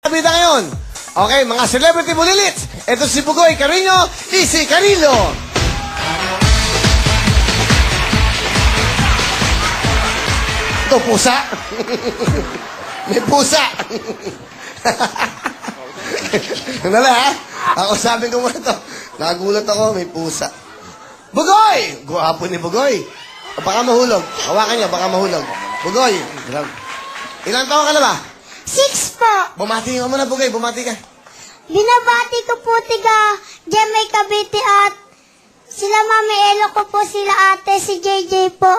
Bida ngayon. Okay, mga celebrity bulilits. Ito si Bugoy Carino, Easy Carino. Ito, pusa. May pusa. Nala, ha? Ako sabi ko mo ito. Nagulat ako, may pusa. Bugoy! Guwapo ni Bugoy. Baka mahulog. Hawakan niya, baka mahulog. Bugoy. Ilang taon ka na ba? 6 po. Bumati ka muna, Bugoy. Bumati ka. Binabati ko po tiga Jemay Cavite at sila Mami Elo ko po, sila ate, si JJ po,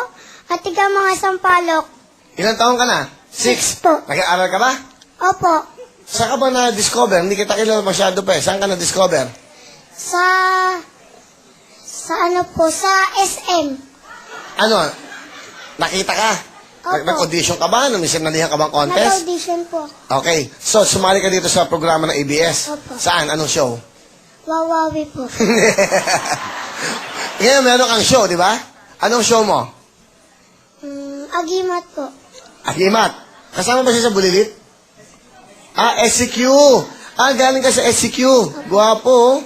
at tiga mga Sampalok. Ilang taon ka na? 6. Po. Nag-aaral ka ba? Opo. Saan ka ba na-discover? Hindi kita kilala masyado pa eh. Saan ka na-discover? Sa ano po, sa SM. Ano? Nakita ka? Opo. Nag-audition ka ba? Sinalihan ka bang contest? Nag-audition po. Okay. So, sumali ka dito sa programa ng ABS? Opo. Saan? Anong show? Wawawi po. Ngayon, meron kang show, di ba? Anong show mo? Agimat po. Agimat. Kasama ba siya sa Bulilit? SCQ. Galing ka sa SCQ. Guwapo.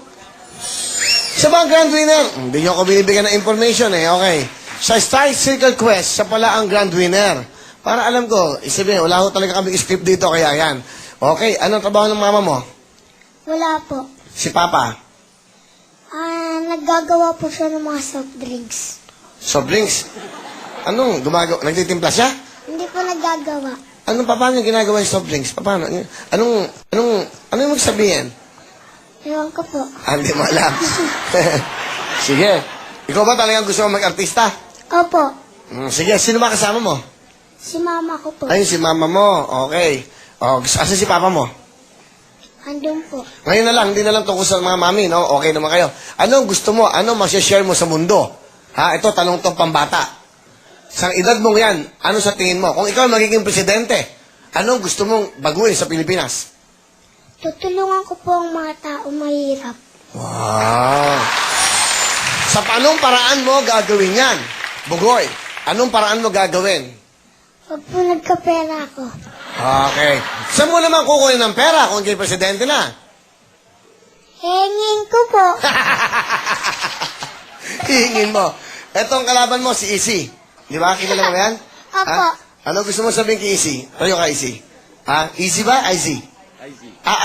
Siya ba ang grand winner? Hindi niyo ako binibigyan ng information eh. Okay. Sa Star Circle Quest, siya pala ang grand winner. Para alam ko, isabihin, wala ko talaga kami script dito, kaya yan. Okay, anong trabaho ng mama mo? Wala po. Si Papa? Naggagawa po siya ng mga soft drinks. Soft drinks? Anong gumagawa? Nagtitimpla siya? Hindi po naggagawa. Anong paano niya ginagawa yung soft drinks? Paano? Anong yung magsabihin? Ewan ko po. Hindi mo alam. Sige. Ikaw ba talagang gusto mo mag-artista? Opo. Sige, sino ba kasama mo? Si mama ko po. Ayun, si mama mo. Okay. Asa si papa mo? Andun po. Ngayon na lang, hindi na lang tungkol sa mga mami, no? Okay naman kayo. Anong gusto mo? Ano masya-share mo sa mundo? Ha? Ito, tanong tong pambata. Sa edad mong yan, ano sa tingin mo? Kung ikaw magiging presidente, anong gusto mong baguhin sa Pilipinas? Tutulungan ko po ang mga tao mahirap. Wow! Sa anong paraan mo gagawin yan? Bugoy, anong paraan mo gagawin? Pag po nagkapera ako. Okay. Saan mo naman kukunin ng pera kung kayo presidente na? Hengin ko po. Hihingin mo. Etong kalaban mo, si Easy. Di ba? Kilala mo yan? Opo. Ha? Ano gusto mo sabihin kay Easy? Tayo ka, Easy. Ha? Easy ba? Easy?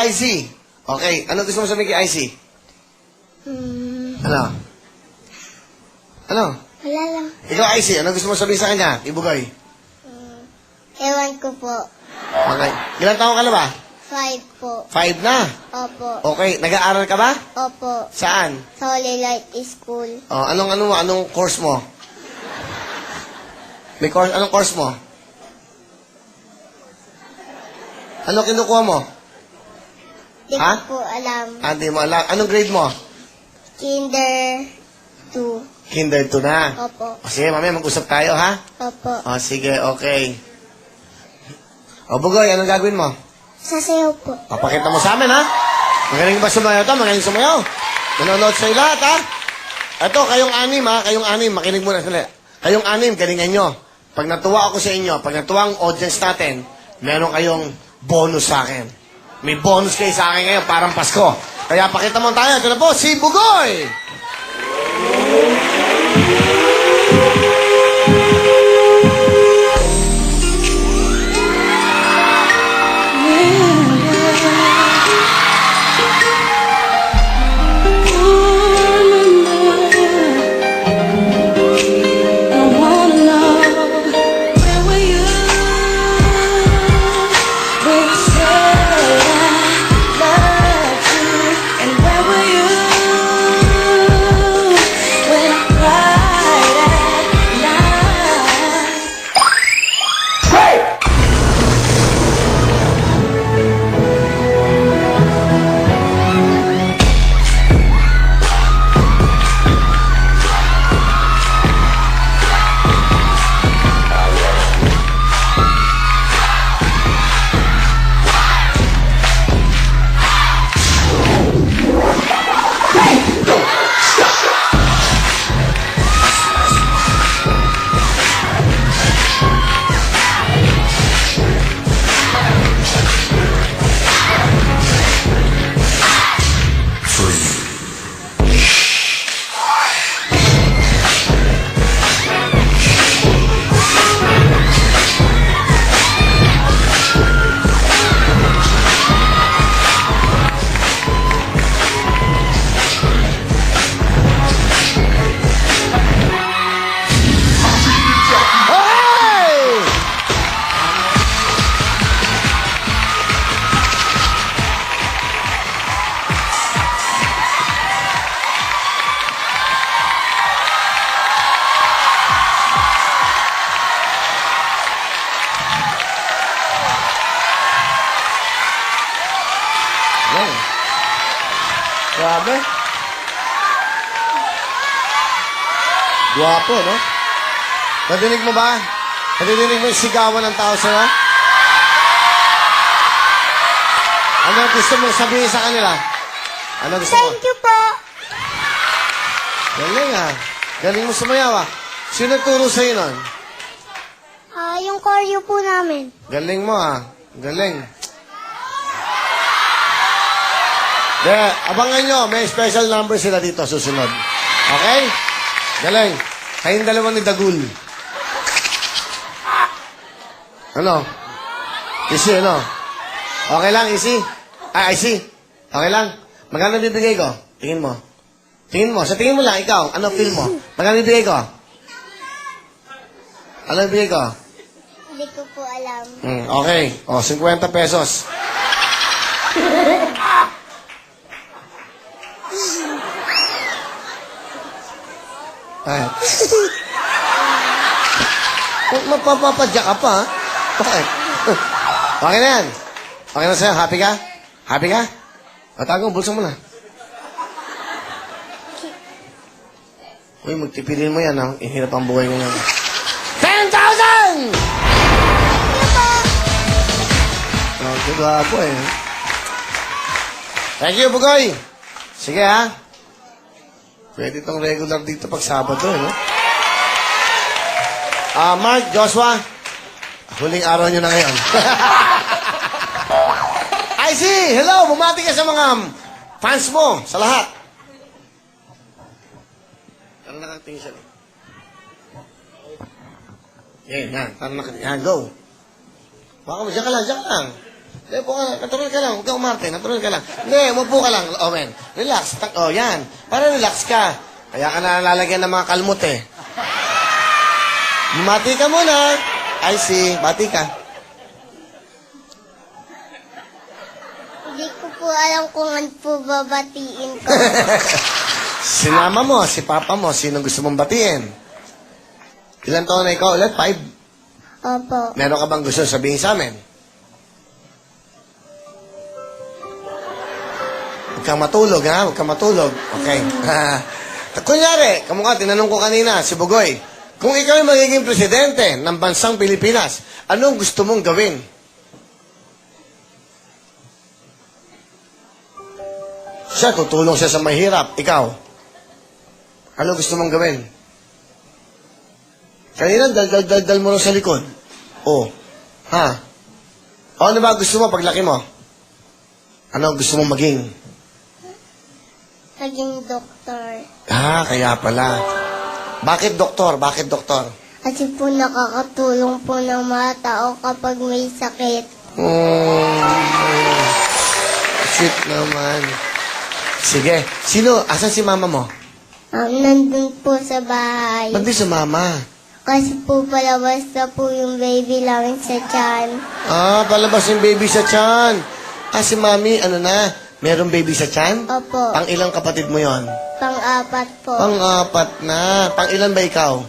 Easy. Okay. Ano gusto mo sabihin kay Easy? Ano? Ano? Wala lang. Ikaw, Easy. Ano gusto mo sabihin sa kanya? Ibugoy. Ewan ko po. Okay. Ilang taon ka na ba? 5 po. 5 na. Opo. Okay. Nag-aaral ka ba? Opo. Saan? Sa Holy Light School. Anong course mo? May course, anong course mo? Ano kinukuha mo? Di Ha? ko po alam. Hindi mo alam. Anong grade mo? Kinder 2. Kinder 2 na. Opo. Sige, mamaya mag-usap tayo, ha? Opo. Sige, okay. Bugoy, anong gagawin mo? Sasayaw po. Papakita mo sa amin, ha? Magaling ba sumayaw ito? Magaling sumayaw. Nanonood sa'yo lahat, ha? Ito, kayong anim, ha? Kayong anim, makinig muna sila. Kayong anim, galingan nyo. Pag natuwa ako sa inyo, pag natuwa ang audience natin, meron kayong bonus sa akin. May bonus kayo sa akin ngayon, parang Pasko. Kaya pakita mo tayo. Ito na po, si Bugoy! Galing. Grabe. Guwapo, no? Nadinig mo ba? Nadinig mo yung sigawan ng tao sa'yo? Ano gusto mong sabihin sa kanila? Ano gusto mo? Thank you po. Galing ah. Galing mo sumayaw ah. Sino nagturo sa'yo nun? Yung choreo po namin. Galing mo ah. Galing. De, abangan nyo. May special number sila dito susunod. Okay? Galing. Kayong dalawa ni Dagul. Ano? Easy, ano? Okay lang, easy? Ah, easy. Okay lang? Magkano bibigay ko? Tingin mo. Tingin mo. Sa tingin mo lang, ikaw. Ano feel mo? Magkano bibigay ko? Ano bibigay ko? Hindi ko po alam. Okay. O, 50 pesos. Ay. Mapapadya ka pa, ha? Bakit? Okay na yan. Okay na sa'yo. Happy ka? Happy ka? Matago, bulsa mo na. Uy, magtipilin mo yan, ha? Inhirap ang buhay mo yan. 10,000! Okay, gwapo eh. Thank you, Bugoy. Sige, ha? Pwede itong regular dito pag Sabado, eh, no? Mark, Joshua, huling araw nyo na ngayon. I see! Hello! Bumati ka sa mga fans mo, sa lahat. Parang nakatingin siya. Yan. Parang nakatingin. Yan, go. Baka mo, dyan ka lang. Hindi, po ka, natural ka lang. Huwag ka umarte, natural ka lang. Hindi, umupo ka lang. Oh, men. Relax. Oh, yan. Para relax ka. Kaya ka na lalagyan ng mga kalmot, eh. Bumati ka muna. I see. Bati ka. Hindi ko po alam kung ano po babatiin ko. Si mama mo, si papa mo, sino gusto mong batiin? Ilan taon na ikaw ulit? 5? Opo. Meron ka bang gusto sabihin sa amin? Huwag kang matulog, ha? Huwag kang matulog. Okay. Kunyari, kamukha, tinanong ko kanina, si Bugoy, kung ikaw ay magiging presidente ng bansang Pilipinas, anong gusto mong gawin? Siya, tutulong siya sa mahirap. Ikaw, ano gusto mong gawin? Kanina, dal mo rin sa likod. Oh. Ha? O, ano ba gusto mo paglaki mo? Ano gusto mong maging? Naging doktor. Kaya pala. Bakit doktor? Bakit doktor? Kasi po nakakatulong po ng mga tao kapag may sakit. Sweet naman. Sige. Sino? Asan si mama mo? Nandun po sa bahay. Ba't di sa mama? Kasi po palabas na po yung baby namin sa tiyan. Palabas yung baby sa tiyan. Si mami, ano na? Merong baby sa tiyan? Opo. Pang ilang kapatid mo yon? Pang-apat po. Pang-apat na. Pang ilan ba ikaw?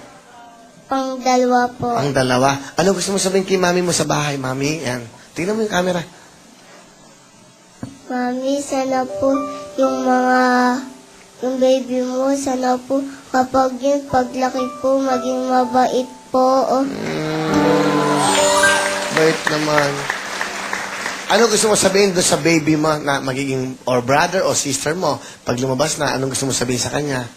Pang-dalawa po. Ang dalawa. Ano gusto mo sabihin kay mami mo sa bahay, mami? Yan. Tingnan mo yung camera. Mami, sana po yung baby mo, sana po kapag yun, paglaki po, maging mabait po. Bait naman. Ano gusto mo sabihin doon sa baby mo na magiging or brother o sister mo? Pag lumabas na, anong gusto mo sabihin sa kanya?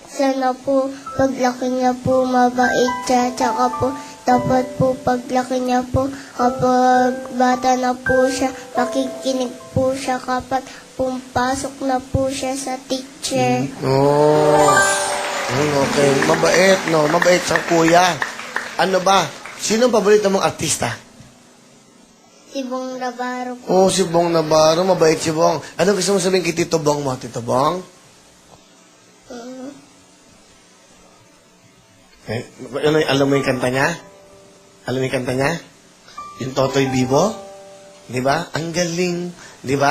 Sana po, paglaki niya po, mabait siya. Tsaka po, dapat po, paglaki niya po, kapag bata na po siya, makikinig po siya kapag pumpasok na po siya sa teacher. Okay. Mabait, no? Mabait sa kuya. Ano ba? Sino ang paborito mong artista? Si Bong Navarro po. Si Bong Navarro. Mabait si Bong. Ano gusto mo sabihin kay Tito Bong mo? Tito Bong? Alam mo yung kanta niya? Alam mo yung kanta niya? Yung Totoy Bibo? Di ba? Ang galing. Di ba?